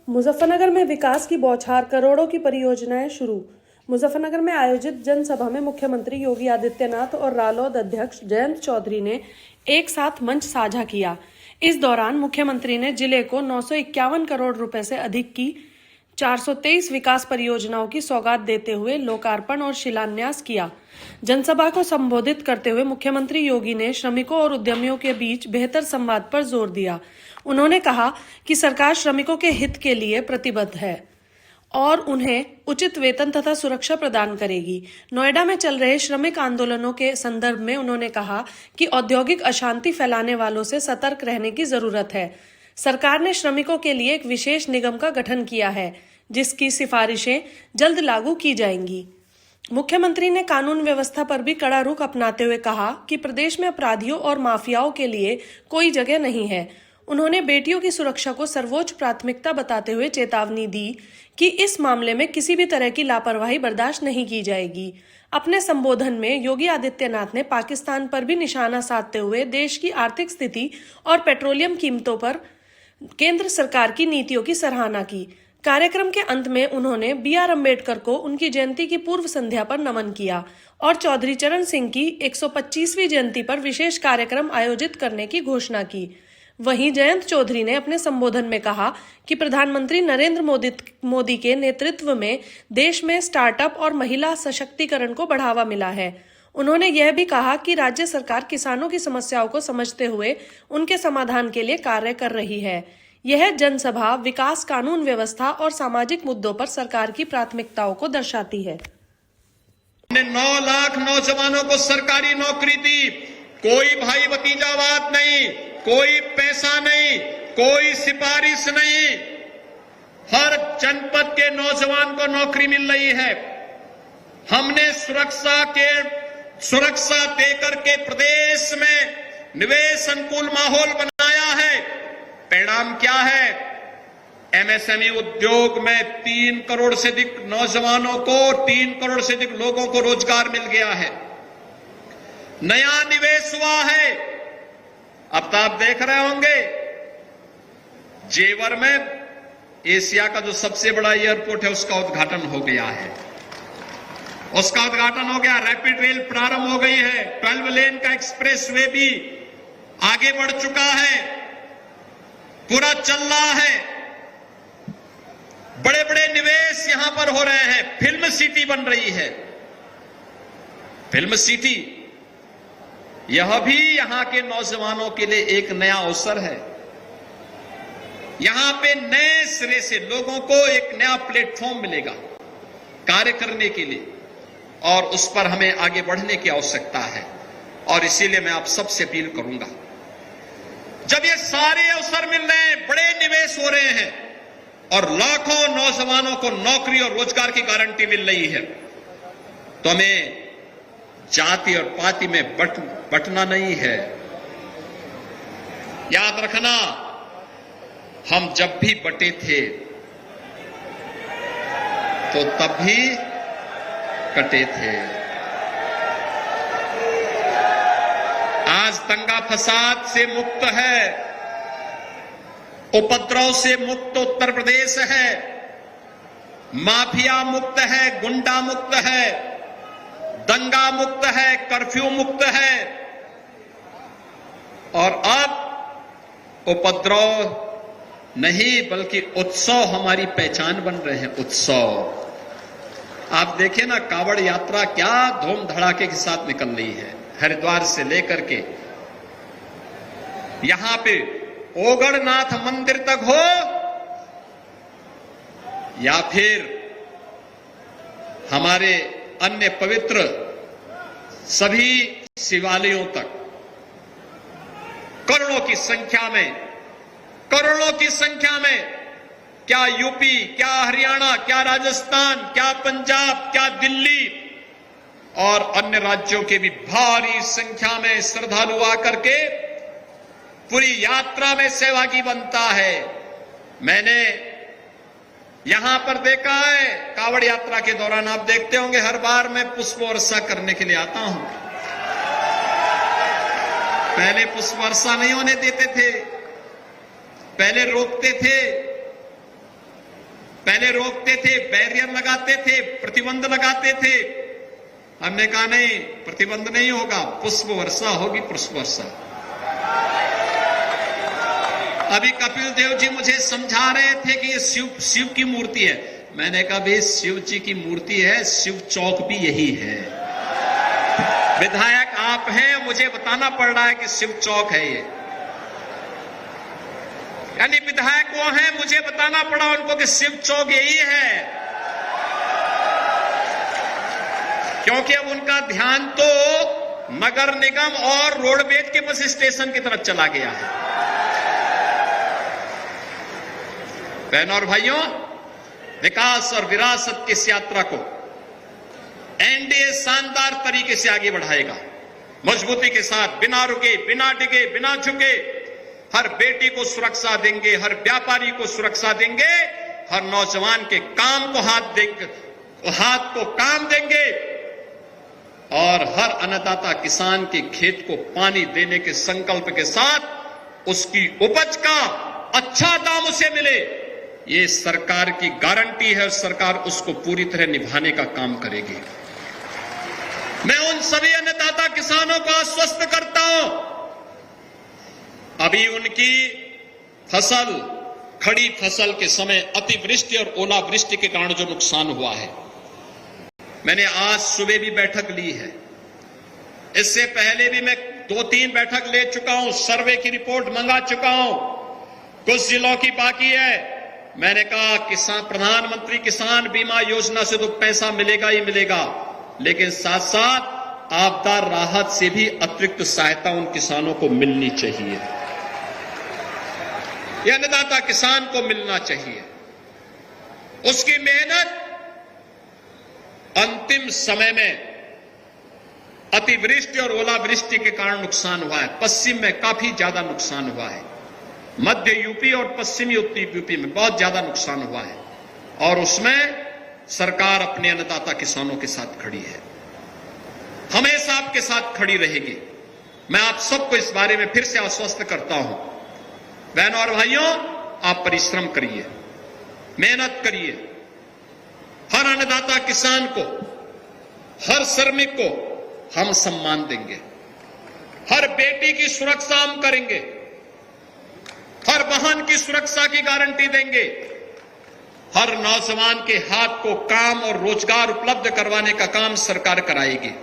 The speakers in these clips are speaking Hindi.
मुजफ्फरनगर में विकास की बौछार, करोड़ों की परियोजनाएं शुरू। मुजफ्फरनगर में आयोजित जनसभा में मुख्यमंत्री योगी आदित्यनाथ और रालोद अध्यक्ष जयंत चौधरी ने एक साथ मंच साझा किया। इस दौरान मुख्यमंत्री ने जिले को 951 करोड़ रुपए से अधिक की 423 विकास परियोजनाओं की सौगात देते हुए लोकार्पण और शिलान्यास किया। जनसभा को संबोधित करते हुए मुख्यमंत्री योगी ने श्रमिकों और उद्यमियों के बीच बेहतर संवाद पर जोर दिया। उन्होंने कहा कि सरकार श्रमिकों के हित के लिए प्रतिबद्ध है और उन्हें उचित वेतन तथा सुरक्षा प्रदान करेगी। नोएडा में चल रहे श्रमिक आंदोलनों के संदर्भ में उन्होंने कहा कि औद्योगिक अशांति फैलाने वालों से सतर्क रहने की जरूरत है। सरकार ने श्रमिकों के लिए एक विशेष निगम का गठन किया है, जिसकी सिफारिशें जल्द लागू की जाएंगी। मुख्यमंत्री ने कानून व्यवस्था पर भी कड़ा रुख अपनाते हुए कहा कि प्रदेश में अपराधियों और माफियाओं के लिए कोई जगह नहीं है। उन्होंने बेटियों की सुरक्षा को सर्वोच्च प्राथमिकता बताते हुए चेतावनी दी कि इस मामले में किसी भी तरह की लापरवाही बर्दाश्त नहीं की जाएगी। अपने संबोधन में योगी आदित्यनाथ ने पाकिस्तान पर भी निशाना साधते हुए देश की आर्थिक स्थिति और पेट्रोलियम कीमतों पर केंद्र सरकार की नीतियों की सराहना की। कार्यक्रम के अंत में उन्होंने B.R. अम्बेडकर को उनकी जयंती की पूर्व संध्या पर नमन किया और चौधरी चरण सिंह की 125वीं जयंती पर विशेष कार्यक्रम आयोजित करने की घोषणा की। वहीं जयंत चौधरी ने अपने संबोधन में कहा कि प्रधानमंत्री नरेंद्र मोदी के नेतृत्व में देश में स्टार्टअप और महिला सशक्तिकरण को बढ़ावा मिला है। उन्होंने यह भी कहा कि राज्य सरकार किसानों की समस्याओं को समझते हुए उनके समाधान के लिए कार्य कर रही है। यह जनसभा विकास, कानून व्यवस्था और सामाजिक मुद्दों पर सरकार की प्राथमिकताओं को दर्शाती है। 9 लाख नौजवानों को सरकारी नौकरी दी। कोई भाई भतीजावाद नहीं, कोई पैसा नहीं, कोई सिफारिश नहीं। हर जनपद के नौजवान को नौकरी मिल रही है। हमने सुरक्षा देकर के प्रदेश में निवेश अनुकूल माहौल बनाया है। परिणाम क्या है? MSME उद्योग में 3 करोड़ से अधिक नौजवानों को, 3 करोड़ से अधिक लोगों को रोजगार मिल गया है। नया निवेश हुआ है। अब तो आप देख रहे होंगे, जेवर में एशिया का जो सबसे बड़ा एयरपोर्ट है उसका उद्घाटन हो गया है। उसका उद्घाटन हो गया, रैपिड रेल प्रारंभ हो गई है, 12 लेन का एक्सप्रेस वे भी आगे बढ़ चुका है, पूरा चल रहा है। बड़े बड़े निवेश यहां पर हो रहे हैं। फिल्म सिटी बन रही है। फिल्म सिटी यह भी यहां के नौजवानों के लिए एक नया अवसर है। यहां पे नए सिरे से लोगों को एक नया प्लेटफॉर्म मिलेगा कार्य करने के लिए, और उस पर हमें आगे बढ़ने की आवश्यकता है। और इसीलिए मैं आप सबसे अपील करूंगा, जब ये सारे अवसर मिल रहे हैं, बड़े निवेश हो रहे हैं और लाखों नौजवानों को नौकरी और रोजगार की गारंटी मिल रही है, तो हमें जाति और पाति में बटना नहीं है। याद रखना, हम जब भी बटे थे तो तब भी कटे थे। आज दंगा फसाद से मुक्त है, उपद्रव से मुक्त उत्तर प्रदेश है, माफिया मुक्त है, गुंडा मुक्त है, दंगा मुक्त है, कर्फ्यू मुक्त है। और अब उपद्रव नहीं बल्कि उत्सव हमारी पहचान बन रहे हैं। उत्सव आप देखें ना, कावड़ यात्रा क्या धूम धड़ाके के साथ निकल रही है। हरिद्वार से लेकर के यहां पे ओगढ़नाथ मंदिर तक हो या फिर हमारे अन्य पवित्र सभी शिवालयों तक, करोड़ों की संख्या में क्या यूपी, क्या हरियाणा, क्या राजस्थान, क्या पंजाब, क्या दिल्ली और अन्य राज्यों के भी भारी संख्या में श्रद्धालु आकर के पूरी यात्रा में सहभागी बनता है। मैंने यहां पर देखा है, कावड़ यात्रा के दौरान आप देखते होंगे, हर बार मैं पुष्प वर्षा करने के लिए आता हूं। पहले पुष्प वर्षा नहीं होने देते थे, पहले रोकते थे, पहले रोकते थे, बैरियर लगाते थे, प्रतिबंध लगाते थे। हमने कहा नहीं, प्रतिबंध नहीं होगा, पुष्प वर्षा होगी, पुष्प वर्षा। अभी कपिल देव जी मुझे समझा रहे थे कि ये शिव की मूर्ति है। मैंने कहा भाई शिव जी की मूर्ति है, शिव चौक भी यही है। विधायक आप हैं, मुझे बताना पड़ रहा है कि शिव चौक है ये। यानी विधायक वो हैं, मुझे बताना पड़ा उनको कि शिव चौक यही है। क्योंकि अब उनका ध्यान तो नगर निगम और रोडवेज के बस स्टेशन की तरफ चला गया है। बहनों और भाइयों, विकास और विरासत की इस यात्रा को एनडीए शानदार तरीके से आगे बढ़ाएगा, मजबूती के साथ, बिना रुके, बिना डिगे, बिना झुके। हर बेटी को सुरक्षा देंगे, हर व्यापारी को सुरक्षा देंगे, हर नौजवान के काम को हाथ को काम देंगे और हर अन्नदाता किसान के खेत को पानी देने के संकल्प के साथ उसकी उपज का अच्छा दाम उसे मिले, ये सरकार की गारंटी है और सरकार उसको पूरी तरह निभाने का काम करेगी। मैं उन सभी अन्नदाता किसानों को आश्वस्त करता हूं, अभी उनकी फसल, खड़ी फसल के समय अतिवृष्टि और ओलावृष्टि के कारण जो नुकसान हुआ है, मैंने आज सुबह भी बैठक ली है। इससे पहले भी मैं 2-3 बैठक ले चुका हूं, सर्वे की रिपोर्ट मंगा चुका हूं। कुछ जिलों की बाकी है। मैंने कहा किसान, प्रधानमंत्री किसान बीमा योजना से तो पैसा मिलेगा ही मिलेगा, लेकिन साथ साथ आपदा राहत से भी अतिरिक्त सहायता उन किसानों को मिलनी चाहिए। यह अन्नदाता किसान को मिलना चाहिए। उसकी मेहनत अंतिम समय में अतिवृष्टि और ओलावृष्टि के कारण नुकसान हुआ है। पश्चिम में काफी ज्यादा नुकसान हुआ है, मध्य यूपी और पश्चिमी उत्तरी यूपी में बहुत ज्यादा नुकसान हुआ है, और उसमें सरकार अपने अन्नदाता किसानों के साथ खड़ी है, हमेशा आपके साथ खड़ी रहेगी। मैं आप सबको इस बारे में फिर से आश्वस्त करता हूं। बहनों और भाइयों, आप परिश्रम करिए, मेहनत करिए। हर अन्नदाता किसान को, हर श्रमिक को हम सम्मान देंगे, हर बेटी की सुरक्षा हम करेंगे, हर बहन की सुरक्षा की गारंटी देंगे, हर नौजवान के हाथ को काम और रोजगार उपलब्ध करवाने का काम सरकार कराएगी।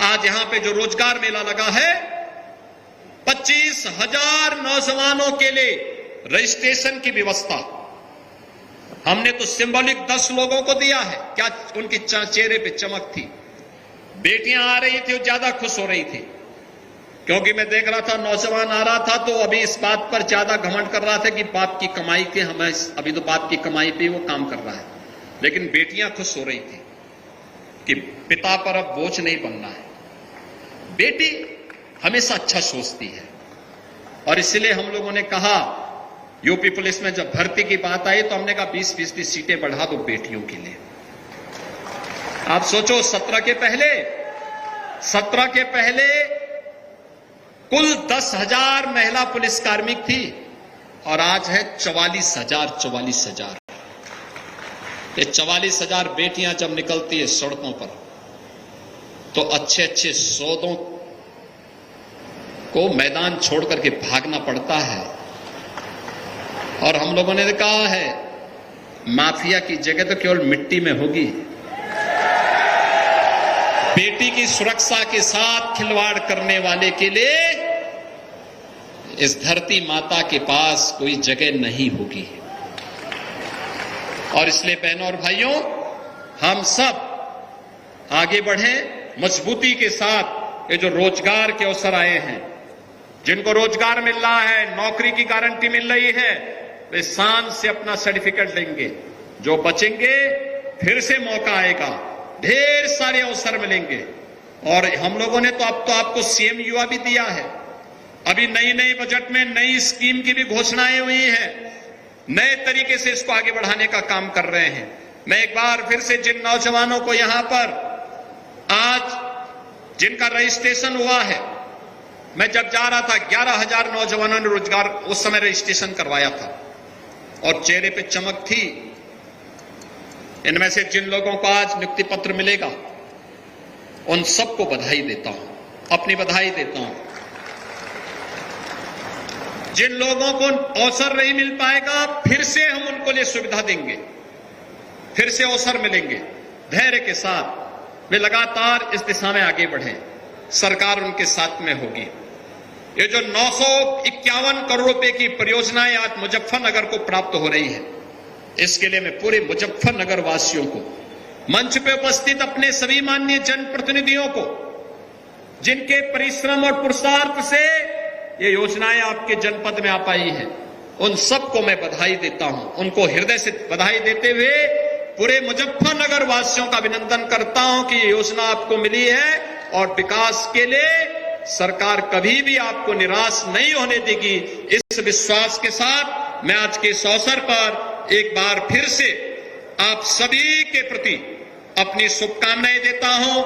आज यहां पे जो रोजगार मेला लगा है, 25,000 नौजवानों के लिए रजिस्ट्रेशन की व्यवस्था हमने तो सिंबॉलिक 10 लोगों को दिया है। क्या उनके चेहरे पे चमक थी। बेटियां आ रही थी, वो ज्यादा खुश हो रही थी, क्योंकि मैं देख रहा था नौजवान आ रहा था तो अभी इस बात पर ज्यादा घमंड कर रहा था कि बाप की कमाई के हमें, अभी तो बाप की कमाई पे वो काम कर रहा है, लेकिन बेटियां खुश हो रही थी कि पिता पर अब बोझ नहीं बनना है। बेटी हमेशा अच्छा सोचती है, और इसलिए हम लोगों ने कहा, यूपी पुलिस में जब भर्ती की बात आई तो हमने कहा 20% सीटें बढ़ा दो बेटियों के लिए। आप सोचो, 17 के पहले कुल 10,000 महिला पुलिसकर्मी थी और आज है 44,000। ये 44,000 बेटियां जब निकलती है सड़कों पर तो अच्छे अच्छे सौदों को मैदान छोड़ करके भागना पड़ता है। और हम लोगों ने कहा है, माफिया की जगह तो केवल मिट्टी में होगी। बेटी की सुरक्षा के साथ खिलवाड़ करने वाले के लिए इस धरती माता के पास कोई जगह नहीं होगी। और इसलिए बहनों और भाइयों, हम सब आगे बढ़ें मजबूती के साथ। ये जो रोजगार के अवसर आए हैं, जिनको रोजगार मिल रहा है, नौकरी की गारंटी मिल रही है, वे शान से अपना सर्टिफिकेट लेंगे। जो बचेंगे फिर से मौका आएगा, ढेर सारे अवसर मिलेंगे। और हम लोगों ने तो अब तो आपको सीएम युवा भी दिया है। अभी नई बजट में नई स्कीम की भी घोषणाएं हुई हैं, नए तरीके से इसको आगे बढ़ाने का काम कर रहे हैं। मैं एक बार फिर से जिन नौजवानों को यहां पर आज जिनका रजिस्ट्रेशन हुआ है, मैं जब जा रहा था 11,000 नौजवानों ने रोजगार उस समय रजिस्ट्रेशन करवाया था और चेहरे पे चमक थी। इनमें से जिन लोगों को आज नियुक्ति पत्र मिलेगा उन सबको बधाई देता हूं, अपनी बधाई देता हूं। जिन लोगों को अवसर नहीं मिल पाएगा फिर से हम उनको लिए सुविधा देंगे, फिर से अवसर मिलेंगे। धैर्य के साथ वे लगातार इस दिशा में आगे बढ़े, सरकार उनके साथ में होगी। ये जो 951 करोड़ रुपए की परियोजनाएं आज मुजफ्फरनगर को प्राप्त हो रही है, इसके लिए मैं पूरे मुजफ्फरनगर वासियों को, मंच पे उपस्थित अपने सभी माननीय जनप्रतिनिधियों को, जिनके परिश्रम और पुरुषार्थ से ये योजनाएं आपके जनपद में आ पाई हैं, उन सबको मैं बधाई देता हूं। उनको हृदय से बधाई देते हुए पूरे मुजफ्फरनगर वासियों का अभिनंदन करता हूं कि ये योजना आपको मिली है और विकास के लिए सरकार कभी भी आपको निराश नहीं होने देगी। इस विश्वास के साथ मैं आज के इस अवसर पर एक बार फिर से आप सभी के प्रति अपनी शुभकामनाएं देता हूं।